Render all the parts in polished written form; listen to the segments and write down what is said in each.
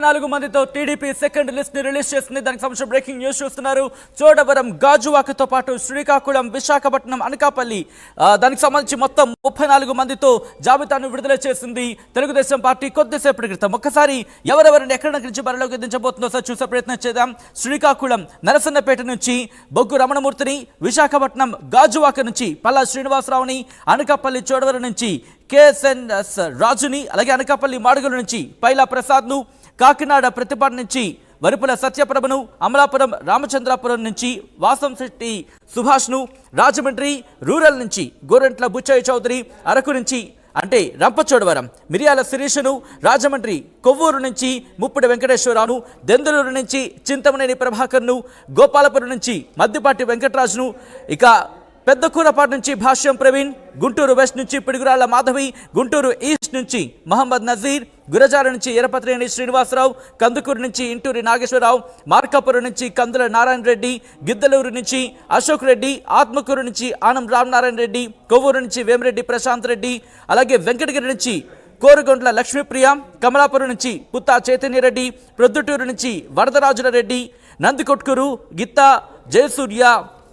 4 మందితో TDP second list ని release చేసింది. దానికి సంబంధించిన బ్రేకింగ్ న్యూస్ చూస్తున్నారు. చోడవరం, గాజువాకతో పాటు శ్రీకాకుళం, విశాఖపట్నం, అనకాపల్లి దానికి సంబంధించి మొత్తం 34 మందితో జాబితాను విడుదల చేసింది తెలుగుదేశం పార్టీ కొద్దిసేపటి క్రితం. ఒక్కసారి ఎవరెవరిని ఎక్కడి నుంచి బరిలోకి దించబోతుందో సార్ చూసే ప్రయత్నం చేద్దాం. శ్రీకాకుళం నరసన్నపేట నుంచి బొగ్గు రమణమూర్తిని, విశాఖపట్నం గాజువాక నుంచి పల్లా శ్రీనివాసరావుని, అనకాపల్లి చోడవరం నుంచి KSNS రాజుని, అలాగే అనకాపల్లి మాడుగుల నుంచి పైలా ప్రసాద్ను, కాకినాడ ప్రతిపాడు నుంచి వరుపుల సత్యప్రభను, అమలాపురం రామచంద్రాపురం నుంచి వాసంశెట్టి సుభాష్ను, రాజమండ్రి రూరల్ నుంచి గోరంట్ల బుచ్చయ్య చౌదరి, అరకు నుంచి అంటే రంపచోడవరం మిరియాల శిరీషను, రాజమండ్రి కొవ్వూరు నుంచి ముప్పిడి వెంకటేశ్వరరావును, దెందులూరు నుంచి చింతమనేని ప్రభాకర్ను, గోపాలపురం నుంచి మద్దిపాటి వెంకటరాజును, ఇక పెద్దకూరపాటు నుంచి భాష్యం ప్రవీణ్, గుంటూరు వెస్ట్ నుంచి పిడుగురాళ్ల మాధవి, గుంటూరు ఈస్ట్ నుంచి మహమ్మద్ నజీర్, గురజాల నుంచి ఎరపత్రేని శ్రీనివాసరావు, కందుకూరు నుంచి ఇంటూరి నాగేశ్వరరావు, మార్కాపురం నుంచి కందుల నారాయణ రెడ్డి, గిద్దలూరు నుంచి అశోక్ రెడ్డి, ఆత్మకూరు నుంచి ఆనం రామనారాయణ రెడ్డి, కొవ్వూరు నుంచి వేమిరెడ్డి ప్రశాంత్ రెడ్డి, అలాగే వెంకటగిరి నుంచి కోరుగొండ్ల లక్ష్మీప్రియ, కమలాపురం నుంచి పుత్తా చైతన్యరెడ్డి, ప్రొద్దుటూరు నుంచి వరదరాజుల రెడ్డి, నందికొట్కూరు గిత్తా జయసూర్య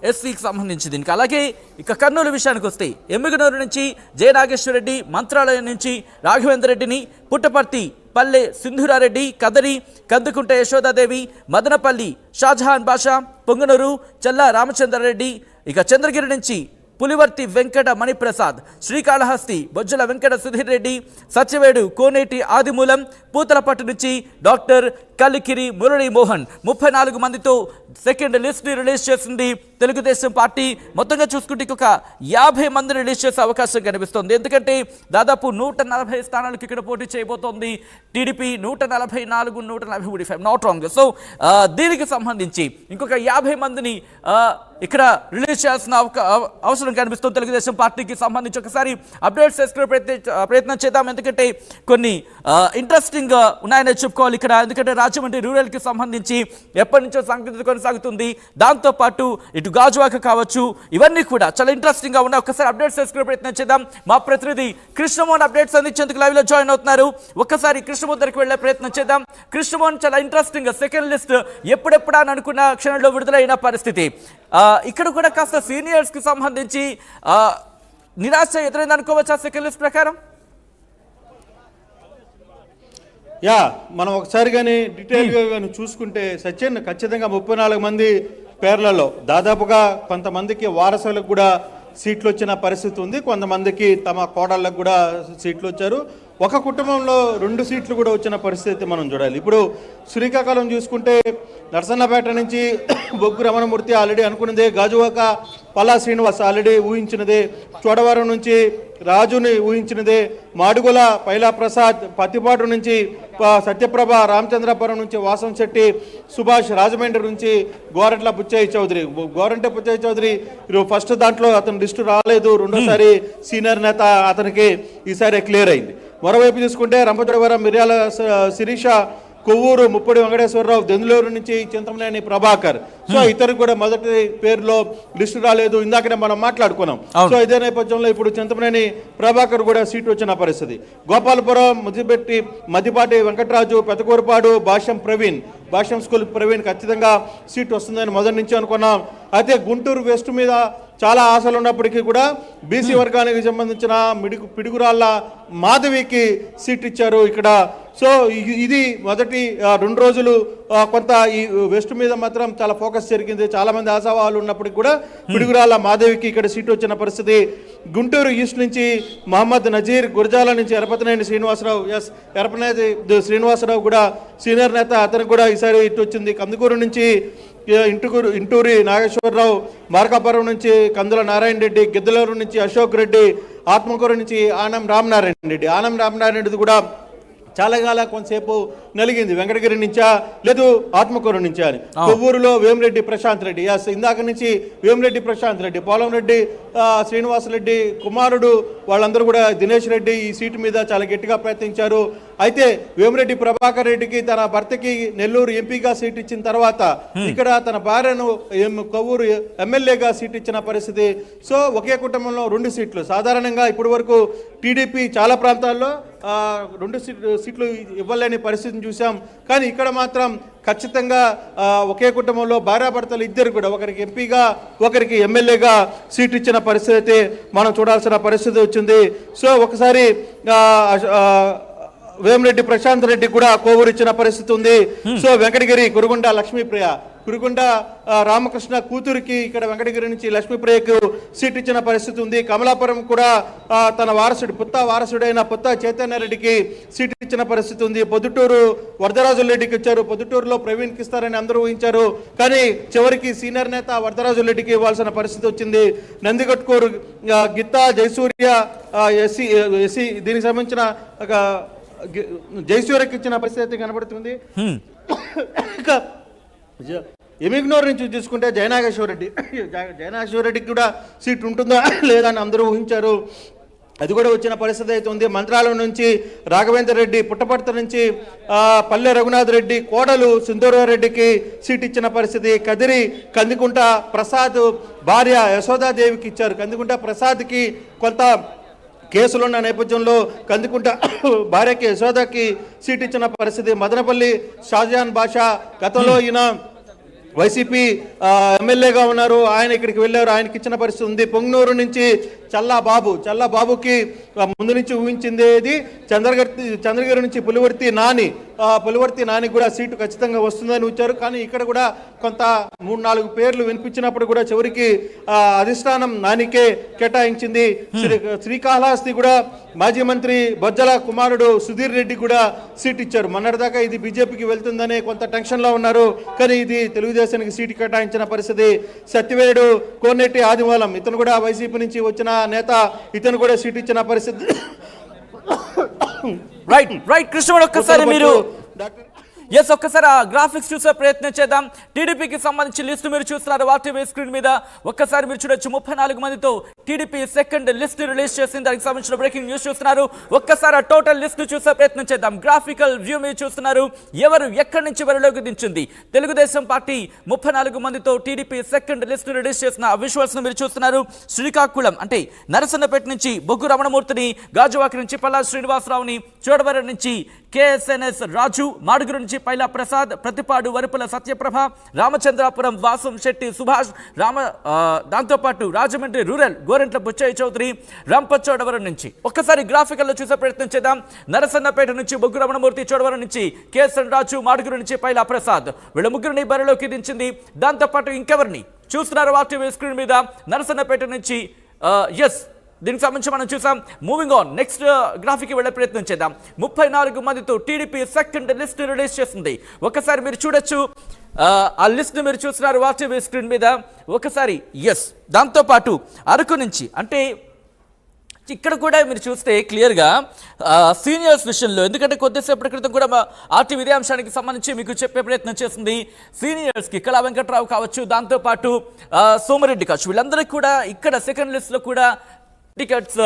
ఎస్సీకి సంబంధించి దీనికి. అలాగే ఇక కర్నూలు విషయానికి వస్తే ఎమ్మిగనూరు నుంచి జయ నాగేశ్వరరెడ్డి, మంత్రాలయం నుంచి రాఘవేంద్ర రెడ్డిని, పుట్టపర్తి పల్లె సింధురారెడ్డి, కదరి కందుకుంట యశోదాదేవి, మదనపల్లి షాజహాన్ బాషా, పొంగనూరు చల్లా రామచంద్రారెడ్డి, ఇక చంద్రగిరి నుంచి పులివర్తి వెంకట మణిప్రసాద్, శ్రీకాళహస్తి బొజ్జల వెంకట సుధీర్ రెడ్డి, సత్యవేడు కోనేటి ఆదిమూలం, పూతలపట్టు నుంచి డాక్టర్ కలికిరి మురళీమోహన్ 34 మందితో సెకండ్ లిస్ట్ ని రిలీజ్ చేసింది తెలుగుదేశం పార్టీ. మొత్తంగా చూసుకుంటే ఒక 50 మందిని రిలీజ్ చేసే అవకాశం కనిపిస్తోంది. ఎందుకంటే దాదాపు 140 స్థానాలకు ఇక్కడ పోటీ చేయబోతోంది టీడీపీ. 144, 143 not wrong. సో దీనికి సంబంధించి ఇంకొక 50 మందిని ఇక్కడ రిలీజ్ చేయాల్సిన అవసరం కనిపిస్తుంది తెలుగుదేశం పార్టీకి సంబంధించి. ఒకసారి అప్డేట్స్ చేసుకునే ప్రయత్నం చేద్దాం. ఎందుకంటే కొన్ని ఇంట్రెస్టింగ్ ఉన్నాయని చెప్పుకోవాలి ఇక్కడ. ఎందుకంటే రాజమండ్రి రూరల్కి సంబంధించి ఎప్పటి నుంచో సంగతి కొనసాగుతుంది. దాంతోపాటు ఇటు గాజువాక కావచ్చు, ఇవన్నీ కూడా చాలా ఇంట్రెస్టింగ్గా ఉన్నాయి. ఒకసారి అప్డేట్స్ చేసుకునే ప్రయత్నం చేద్దాం. మా ప్రతినిధి కృష్ణమోహన్ అప్డేట్స్ అందించేందుకు లైవ్లో జాయిన్ అవుతున్నారు. ఒక్కసారి కృష్ణమోహన్ దగ్గరికి వెళ్ళే ప్రయత్నం చేద్దాం. కృష్ణమోహన్, చాలా ఇంట్రెస్టింగ్ సెకండ్ లిస్ట్ ఎప్పుడెప్పుడా అని అనుకున్న క్షణంలో విడుదలైన పరిస్థితి. ఇక్కడ కూడా కాస్త సీనియర్స్కి సంబంధించి నిరాశ ఎదురైంది అనుకోవచ్చా సెకండ్ లిస్ట్ ప్రకారం? మనం ఒకసారి కానీ డీటెయిల్గా కానీ చూసుకుంటే సచిన్ ఖచ్చితంగా 34 మంది పేర్లలో దాదాపుగా కొంతమందికి వారసులకు కూడా సీట్లు వచ్చిన పరిస్థితి ఉంది. కొంతమందికి తమ కోడళ్ళకు కూడా సీట్లు వచ్చారు. ఒక కుటుంబంలో 2 సీట్లు కూడా వచ్చిన పరిస్థితి మనం చూడాలి. ఇప్పుడు శ్రీకాకుళం చూసుకుంటే నరసన్నపేట నుంచి బొగ్గు రమణమూర్తి ఆల్రెడీ అనుకున్నదే, గాజువాక పల్లా శ్రీనివాస్ ఆల్రెడీ ఊహించినదే, చోడవరం నుంచి రాజుని ఊహించినదే, మాడుగుల పైలా ప్రసాద్, పత్తిపాటు నుంచి సత్యప్రభ, రామచంద్రాపురం నుంచి వాసంశెట్టి సుభాష్, రాజమండ్రి నుంచి గోరంట్ల బుచ్చయ్య చౌదరి. గోరంట్ల బుచ్చయ్య చౌదరి ఫస్ట్ దాంట్లో అతను లిస్టు రాలేదు. రెండోసారి సీనియర్ నేత అతనికి ఈసారి క్లియర్ అయింది. మరోవైపు చూసుకుంటే రంపచోడవరం మిర్యాల శిరీష, కొవ్వూరు ముప్పిడి వెంకటేశ్వరరావు, దెందులూరు నుంచి చింతమనేని ప్రభాకర్. సో ఇతనికి కూడా మొదటి పేరులో లిస్టు రాలేదు. ఇందాకనే మనం మాట్లాడుకున్నాం. సో ఇదే నేపథ్యంలో ఇప్పుడు చింతమనేని ప్రభాకర్ కూడా సీటు వచ్చిన పరిస్థితి. గోపాలపురం మద్దిపాటి వెంకటరాజు, పెద్దకూరపాడు భాష్యం ప్రవీణ్, భాష్యం స్కూల్ ప్రవీణ్ ఖచ్చితంగా సీటు వస్తుందని మొదటి నుంచి అనుకున్నాం. అయితే గుంటూరు వెస్ట్ మీద చాలా ఆశలు ఉన్నప్పటికీ కూడా బీసీ వర్గానికి సంబంధించిన పిడుగురాళ్ల మాధవికి సీట్ ఇచ్చారు ఇక్కడ. సో ఇది మొదటి 2 రోజులు కొంత ఈ వెస్ట్ మీద మాత్రం చాలా ఫోకస్ జరిగింది. చాలామంది ఆశావాళ్ళు ఉన్నప్పటికీ కూడా పిడుగురాళ్ల మాధవికి ఇక్కడ సీటు వచ్చిన పరిస్థితి. గుంటూరు ఈస్ట్ నుంచి మహమ్మద్ నజీర్, గురజాల నుంచి ఎరపతినేని శ్రీనివాసరావు, ఎరపనేని శ్రీనివాసరావు కూడా సీనియర్ నేత, అతనికి కూడా ఈసారి ఇటు వచ్చింది. కందుకూరు నుంచి ఇంటూరి నాగేశ్వరరావు, మార్కాపురం నుంచి కందుల నారాయణ రెడ్డి, గిద్దలూరు నుంచి అశోక్ రెడ్డి, ఆత్మకూరు నుంచి ఆనం రామనారాయణ రెడ్డి. ఆనం రామనారాయణ రెడ్డి కూడా చాలా కాల కొంతసేపు నలిగింది. వెంకటగిరి నుంచా లేదు ఆత్మకూరు నుంచా అని. కొవ్వూరులో వేమిరెడ్డి ప్రశాంత్ రెడ్డి, ఇందాక నుంచి వేమిరెడ్డి ప్రశాంత్ రెడ్డి, పోలంరెడ్డి శ్రీనివాసరెడ్డి కుమారుడు వాళ్ళందరూ కూడా దినేష్ రెడ్డి ఈ సీటు మీద చాలా గట్టిగా ప్రయత్నించారు. అయితే వేమిరెడ్డి ప్రభాకర్ రెడ్డికి తన భర్తకి నెల్లూరు ఎంపీగా సీట్ ఇచ్చిన తర్వాత ఇక్కడ తన భార్యను కొవ్వూరు ఎమ్మెల్యేగా సీట్ ఇచ్చిన పరిస్థితి. సో ఒకే కుటుంబంలో 2 సీట్లు. సాధారణంగా ఇప్పటి వరకు టీడీపీ చాలా ప్రాంతాల్లో రెండు సీట్లు ఇవ్వలేని పరిస్థితిని చూసాం. కానీ ఇక్కడ మాత్రం ఖచ్చితంగా ఒకే కుటుంబంలో భార్యాభర్తలు ఇద్దరు కూడా ఒకరికి ఎంపీగా ఒకరికి ఎమ్మెల్యేగా సీట్ ఇచ్చిన పరిస్థితి అయితే మనం చూడాల్సిన పరిస్థితి వచ్చింది. సో ఒకసారి వేమిరెడ్డి ప్రశాంత్ రెడ్డి కూడా కోవూరు ఇచ్చిన పరిస్థితి ఉంది. సో వెంకటగిరి కురుగుండ లక్ష్మీప్రియ, కురుగుండ రామకృష్ణ కూతురికి ఇక్కడ వెంకటగిరి నుంచి లక్ష్మీప్రియకు సీట్ ఇచ్చిన పరిస్థితి ఉంది. కమలాపురం కూడా తన వారసుడు వారసుడైన పుత్త చైతన్యరెడ్డికి సీట్ ఇచ్చిన పరిస్థితి ఉంది. పొద్దుటూరు వరదరాజుల రెడ్డికి ఇచ్చారు. పొద్దుటూరులో ప్రవీణ్కి ఇస్తారని అందరూ ఊహించారు. కానీ చివరికి సీనియర్ నేత వరదరాజుల రెడ్డికి ఇవ్వాల్సిన పరిస్థితి వచ్చింది. నందిగట్కూరు గిత్తా జయసూర్య ఎస్సీ దీనికి సంబంధించిన జయసూర్యకి ఇచ్చిన పరిస్థితి కనబడుతుంది. ఇక ఎమిగ్నోర్ నుంచి చూసుకుంటే జయనాగేశ్వరరెడ్డికి కూడా సీట్ ఉంటుందా లేదా అని అందరూ ఊహించారు. అది కూడా వచ్చిన పరిస్థితి అయితే ఉంది. మంత్రాలయం నుంచి రాఘవేంద్ర రెడ్డి, పుట్టపర్తి నుంచి పల్లె రఘునాథ్ రెడ్డి కోడలు సింధూరారెడ్డికి సీట్ ఇచ్చిన పరిస్థితి. కదిరి కందికుంట ప్రసాద్ భార్య యశోదాదేవికి ఇచ్చారు. కందికుంట ప్రసాద్కి కొంత కేసులున్న నేపథ్యంలో కందుకుంట భార్యకి యశోదకి సీట్ ఇచ్చిన పరిస్థితి. మదనపల్లి షాజహాన్ బాషా గతంలో ఈయన వైసీపీ ఎమ్మెల్యేగా ఉన్నారు, ఆయన ఇక్కడికి వెళ్ళారు, ఆయనకి ఇచ్చిన పరిస్థితి ఉంది. పొంగనూరు నుంచి చల్లాబాబుకి ముందు నుంచి ఊహించింది చంద్రగిరి నుంచి పులివర్తి నాని కూడా సీటు ఖచ్చితంగా వస్తుందని వచ్చారు. కానీ ఇక్కడ కూడా కొంత 3-4 పేర్లు వినిపించినప్పుడు కూడా చివరికి అధిష్టానం నానికే కేటాయించింది. శ్రీకాళహస్తి కూడా మాజీ మంత్రి బొజ్జల కుమారుడు సుధీర్ రెడ్డి కూడా సీట్ ఇచ్చారు. మొన్నటిదాకా ఇది బీజేపీకి వెళ్తుందనే కొంత టెన్షన్లో ఉన్నారు. కానీ ఇది తెలుగుదేశానికి సీటు కేటాయించిన పరిస్థితి. సత్యవేడు కోనేటి ఆదిమూలం ఇతను కూడా వైసీపీ నుంచి వచ్చిన నేత, ఇతను కూడా సీట్ ఇచ్చిన పరిస్థితి. రైట్ కృష్ణ, ఒక్కసారి మీరు ఒక్కసారి ఆ గ్రాఫిక్స్ చూసే ప్రయత్నం చేద్దాం. టీడీపీకి సంబంధించి లిస్టు మీరు చూస్తున్నారు వాటివి స్క్రీన్ మీద. ఒక్కసారి మీరు చూడొచ్చు 34 మందితో టీడీపీ సెకండ్ లిస్ట్ రిలీజ్ చేసింది. దానికి సంబంధించిన బ్రేకింగ్ న్యూస్ చూస్తున్నారు. ఒక్కసారి ఆ టోటల్ లిస్ట్ చూసే ప్రయత్నం చేద్దాం. గ్రాఫికల్ వ్యూ మీరు చూస్తున్నారు. ఎవరు ఎక్కడి నుంచి బరిలోకి దించింది. తెలుగుదేశం పార్టీ 34 మందితో టీడీపీ సెకండ్ లిస్ట్ రిలీజ్ చేసిన విజువల్స్ మీరు చూస్తున్నారు. శ్రీకాకుళం అంటే నరసన్నపేట నుంచి బొగ్గు రమణమూర్తిని, గాజువాక నుంచి పల్లా శ్రీనివాసరావుని, చోడవరం నుంచి కేఎస్ఎన్ఎస్ రాజు, మాడుగురు నుంచి పైలా ప్రసాద్, ప్రతిపాడు వరుపుల సత్యప్రభ, రామచంద్రాపురం వాసం శెట్టి సుభాష్, దాంతోపాటు రాజమండ్రి రూరల్ గోరెంట్ల బుచ్చయ్య చౌదరి, రంపచోడవరం నుంచి. ఒక్కసారి గ్రాఫికల్లో చూసే ప్రయత్నం చేద్దాం. నరసన్నపేట నుంచి బొగ్గు రమణమూర్తి, చోడవరం నుంచి కేఎస్ఎన్ రాజు, మాడుగురు నుంచి పైలా ప్రసాద్, వీళ్ళ ముగ్గురిని బరిలోకి దించింది. దాంతోపాటు ఇంకెవరిని చూస్తున్నారు వాటి స్క్రీన్ మీద. నరసన్నపేట నుంచి దీనికి సంబంధించి మనం చూసాం. మూవింగ్ ఆన్, నెక్స్ట్ గ్రాఫిక్ వెళ్ళే ప్రయత్నం చేద్దాం. 34 మందితో టీడీపీ సెకండ్ లిస్ట్ రిలీజ్ చేసింది. ఒకసారి మీరు చూడొచ్చు, ఆ లిస్ట్ మీరు చూస్తున్నారు వాటి స్క్రీన్ మీద. ఒకసారి దాంతోపాటు అరకు నుంచి అంటే ఇక్కడ కూడా మీరు చూస్తే క్లియర్గా సీనియర్స్ విషయంలో, ఎందుకంటే కొద్దిసేపటి క్రితం కూడా ఆర్టీవీ ఇదే అంశానికి సంబంధించి మీకు చెప్పే ప్రయత్నం చేస్తుంది. సీనియర్స్కి కళా వెంకట్రావు కావచ్చు, దాంతోపాటు సోమిరెడ్డి కావచ్చు, వీళ్ళందరికీ కూడా ఇక్కడ సెకండ్ లిస్ట్లో కూడా టికెట్స్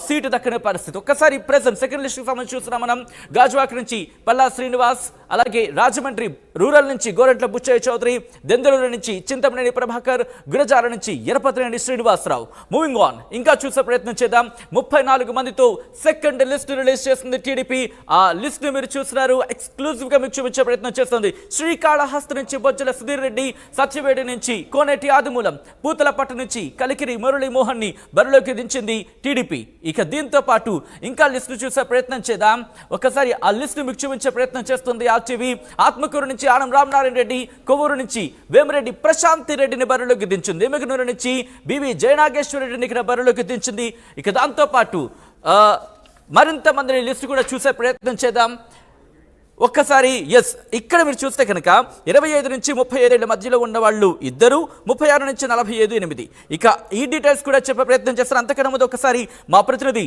సీటు దక్కనే పరిస్థితి. ఒక్కసారి ప్రెసెంట్ సెకండ్ లిస్ట్కి సంబంధించి చూస్తున్నాం మనం. గాజువాక నుంచి పల్లా శ్రీనివాస్, అలాగే రాజమండ్రి రూరల్ నుంచి గోరెంట్ల బుచ్చయ్య చౌదరి, దెందలూరు నుంచి చింతమనేని ప్రభాకర్, గురజాల నుంచి ఎరపతినేని శ్రీనివాసరావు. మూవింగ్ ఆన్, ఇంకా చూసే ప్రయత్నం చేద్దాం. 34 మందితో సెకండ్ లిస్ట్ రిలీజ్ చేస్తుంది టీడీపీ. ఆ లిస్ట్ మీరు చూస్తున్నారు. ఎక్స్క్లూజివ్ గా మీకు చూపించే ప్రయత్నం చేస్తుంది. శ్రీకాళహస్తి నుంచి బొజ్జల సుధీర్ రెడ్డి, సత్యవేడి నుంచి కోనేటి ఆదిమూలం, పూతలపట్టు నుంచి కలికిరి మురళీమోహన్ ని బరిలోకి దించింది టీడీపీ. ఇక దీంతో పాటు ఇంకా లిస్టు చూసే ప్రయత్నం చేద్దాం. ఒకసారి ఆ లిస్ట్ మీకు చూపించే ప్రయత్నం చేస్తుంది ఆర్టీవీ. ఆత్మకూరు నుంచి ఆనం రామనారాయణ రెడ్డి, కొవ్వూరు నుంచి వేమిరెడ్డి ప్రశాంతి రెడ్డిని బరిలోకి దించింది. ఎమ్మిగనూరు నుంచి బివి జయనాగేశ్వర రెడ్డిని ఇక్కడ బరిలోకి దించింది. ఇక దాంతో పాటు మరింత మందిని లిస్టు కూడా చూసే ప్రయత్నం చేద్దాం. ఒక్కసారి ఇక్కడ మీరు చూస్తే కనుక 25 నుంచి 35 ఏళ్ల మధ్యలో ఉన్న వాళ్ళు 2, 36 నుంచి 45 8. ఇక ఈ డీటెయిల్స్ కూడా చెప్పే ప్రయత్నం చేస్తారు. అంతకన్నా ముందు ఒకసారి మా ప్రతినిధి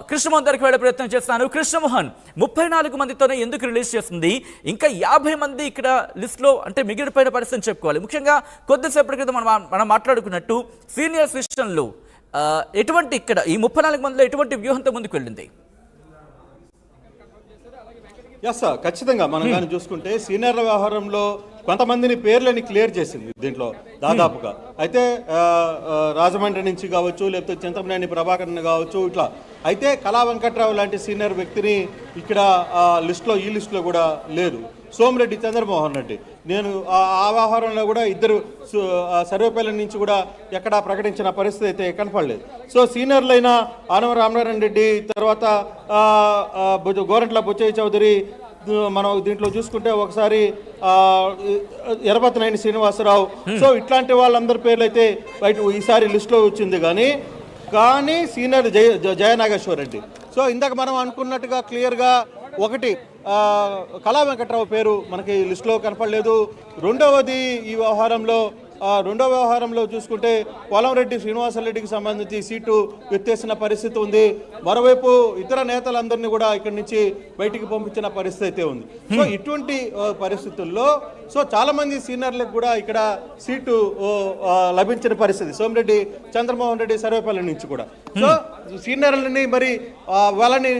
కృష్ణమోహన్ దగ్గరికి వెళ్ళే ప్రయత్నం చేస్తాను. కృష్ణమోహన్, 34 మందితోనే ఎందుకు రిలీజ్ చేస్తుంది? ఇంకా 50 మంది ఇక్కడ లిస్ట్లో అంటే మిగిలిపోయిన పరిస్థితిని చెప్పుకోవాలి. ముఖ్యంగా కొద్దిసేపటి క్రితం మనం మాట్లాడుకున్నట్టు సీనియర్స్ విషయంలో ఎటువంటి ఇక్కడ ఈ 34 మందిలో ఎటువంటి వ్యూహంతో ముందుకు వెళ్ళింది? ఖచ్చితంగా మనం కానీ చూసుకుంటే సీనియర్ల వ్యవహారంలో కొంతమందిని పేర్లని క్లియర్ చేసింది దీంట్లో దాదాపుగా. అయితే రాజమండ్రి నుంచి కావచ్చు, లేకపోతే చింతమనేని ప్రభాకరన్ కావచ్చు, ఇట్లా. అయితే కళా వెంకట్రావు లాంటి సీనియర్ వ్యక్తిని ఇక్కడ ఈ లిస్టులో కూడా లేదు. సోమిరెడ్డి చంద్రమోహన్ రెడ్డి, నేను ఆ వ్యవహారంలో కూడా ఇద్దరు సర్వేపల్లి నుంచి కూడా ఎక్కడా ప్రకటించిన పరిస్థితి అయితే కనపడలేదు. సో సీనియర్లైన ఆనవ రామనారాయణ రెడ్డి, తర్వాత గోరంట్ల బుచ్చయ్య చౌదరి, మనం దీంట్లో చూసుకుంటే ఒకసారి ఎరపతినేని శ్రీనివాసరావు, సో ఇట్లాంటి వాళ్ళందరి పేర్లు అయితే బయట ఈసారి లిస్టులో వచ్చింది. కానీ సీనియర్ జయనాగేశ్వర్ రెడ్డి, సో ఇందాక మనం అనుకున్నట్టుగా క్లియర్గా ఒకటి కళా వెంకట్రావు పేరు మనకి లిస్టులో కనపడలేదు. రెండవ వ్యవహారంలో చూసుకుంటే పోలంరెడ్డి శ్రీనివాసరెడ్డికి సంబంధించి సీటు ఎత్తేసిన పరిస్థితి ఉంది. మరోవైపు ఇతర నేతలందరినీ కూడా ఇక్కడి నుంచి బయటికి పంపించిన పరిస్థితి అయితే ఉంది. సో ఇటువంటి పరిస్థితుల్లో సో చాలా మంది సీనియర్లకు కూడా ఇక్కడ సీటు లభించిన పరిస్థితి. సోమిరెడ్డి చంద్రమోహన్ రెడ్డి సర్వేపల్లి నుంచి కూడా. సో సీనియర్లని మరి వాళ్ళని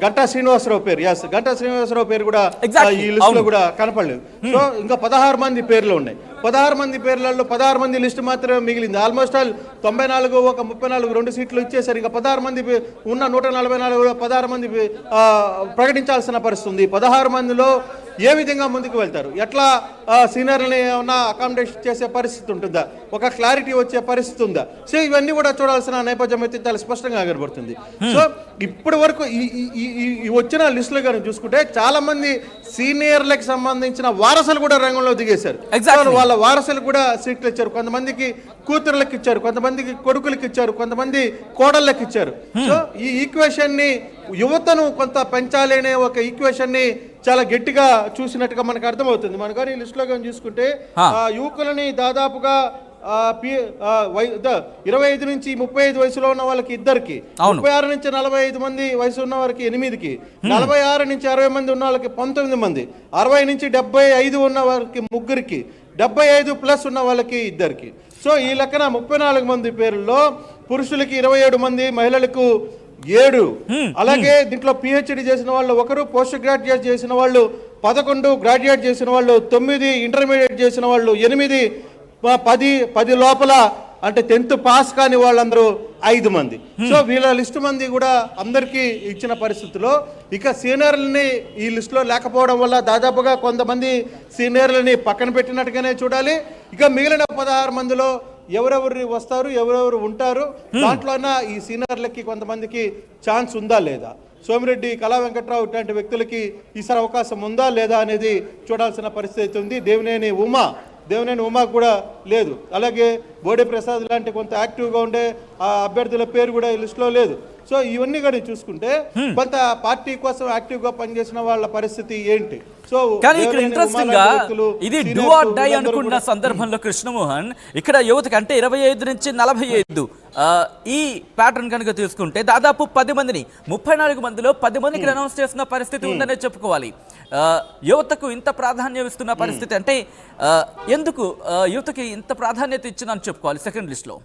గంటా శ్రీనివాసరావు పేరు, గంటా శ్రీనివాసరావు పేరు కూడా ఈ లిస్ట్ లో కూడా కనపడలేదు. సో ఇంకా 16 మంది పేర్లు ఉన్నాయి. 16 మంది పేర్లలో 16 మంది లిస్టు మాత్రమే మిగిలింది. ఆల్మోస్ట్ ఆల్ 94 ఒక 34 2 సీట్లు ఇచ్చేసారు. ఇంకా 16 మంది ఉన్న 144 16 మంది ప్రకటించాల్సిన పరిస్థితి ఉంది. 16 మందిలో ఏ విధంగా ముందుకు వెళ్తారు, ఎట్లా సీనియర్లని ఏమన్నా అకామిడేషన్ చేసే పరిస్థితి ఉంటుందా, ఒక క్లారిటీ వచ్చే పరిస్థితి ఉందా? సో ఇవన్నీ కూడా చూడాల్సిన నేపథ్యం అయితే చాలా స్పష్టంగా కనబడుతుంది. సో ఇప్పటి వరకు ఈ వచ్చిన లిస్టులు కానీ చూసుకుంటే చాలా మంది సీనియర్లకు సంబంధించిన వారసులు కూడా రంగంలో దిగేశారు. వాళ్ళ వారసులు కూడా సీట్లు ఇచ్చారు. కొంతమందికి కూతుర్లకు ఇచ్చారు, కొంతమందికి కొడుకులకు ఇచ్చారు, కొంతమంది కోడళ్ళకి ఇచ్చారు. సో ఈ ఈక్వేషన్ ని యువతను కొంత పెంచాలి అనే ఒక ఈక్వేషన్ ని చాలా గట్టిగా చూసినట్టుగా మనకు అర్థమవుతుంది. మనం కానీ ఈ లిస్టులో కానీ చూసుకుంటే యువకులని దాదాపుగా 25 నుంచి 35 వయసులో ఉన్న వాళ్ళకి 2కి, 36 నుంచి 45 మంది వయసు ఉన్న వారికి 8కి, 46 నుంచి 60 మంది ఉన్న వాళ్ళకి 19 మంది, 60 నుంచి 75 ఉన్న వారికి 3కి, 75+ ఉన్న వాళ్ళకి 2కి. సో ఈ లెక్కన 34 మంది పేర్లలో పురుషులకి 27 మంది, మహిళలకు 7. అలాగే దీంట్లో పిహెచ్డి చేసిన వాళ్ళు 1, పోస్ట్ గ్రాడ్యుయేట్ చేసిన వాళ్ళు 11, గ్రాడ్యుయేట్ చేసిన వాళ్ళు 9, ఇంటర్మీడియట్ చేసిన వాళ్ళు 8, 10 లోపల అంటే 10th పాస్ కాని వాళ్ళందరూ 5 మంది. సో వీళ్ళ లిస్టు మంది కూడా అందరికీ ఇచ్చిన పరిస్థితిలో ఇక సీనియర్లని ఈ లిస్టులో లేకపోవడం వల్ల దాదాపుగా కొంతమంది సీనియర్లని పక్కన పెట్టినట్టుగానే చూడాలి. ఇక మిగిలిన 16 మందిలో ఎవరెవరు వస్తారు, ఎవరెవరు ఉంటారు, దాంట్లోనా ఈ సీనియర్లకి కొంతమందికి ఛాన్స్ ఉందా లేదా, సోమిరెడ్డి, కళా వెంకట్రావు ఇట్లాంటి వ్యక్తులకి ఈసారి అవకాశం ఉందా లేదా అనేది చూడాల్సిన పరిస్థితి ఉంది. దేవినేని ఉమా కూడా లేదు. అలాగే బోడే ప్రసాద్ లాంటి కొంత యాక్టివ్గా ఉండే ఆ అభ్యర్థుల పేరు కూడా ఈ లిస్టులో లేదు. సో ఇవన్నీ కానీ చూసుకుంటే కొంత పార్టీ కోసం యాక్టివ్గా పనిచేసిన వాళ్ళ పరిస్థితి ఏంటి? సో కానీ ఇక్కడ ఇంట్రెస్టింగ్ గా ఇది డూ ఆర్ డై అనుకున్న సందర్భంలో కృష్ణమోహన్ ఇక్కడ యువతకి అంటే 25 నుంచి 45 ఈ ప్యాటర్న్ కనుక తీసుకుంటే దాదాపు 10 మందిని 34 మందిలో 10 మందికి అనౌన్స్ చేసిన పరిస్థితి ఉందనే చెప్పుకోవాలి. యువతకు ఇంత ప్రాధాన్యం ఇస్తున్న పరిస్థితి అంటే ఎందుకు యువతకి ఇంత ప్రాధాన్యత ఇచ్చిందని చెప్పుకోవాలి సెకండ్ లిస్ట్ లో?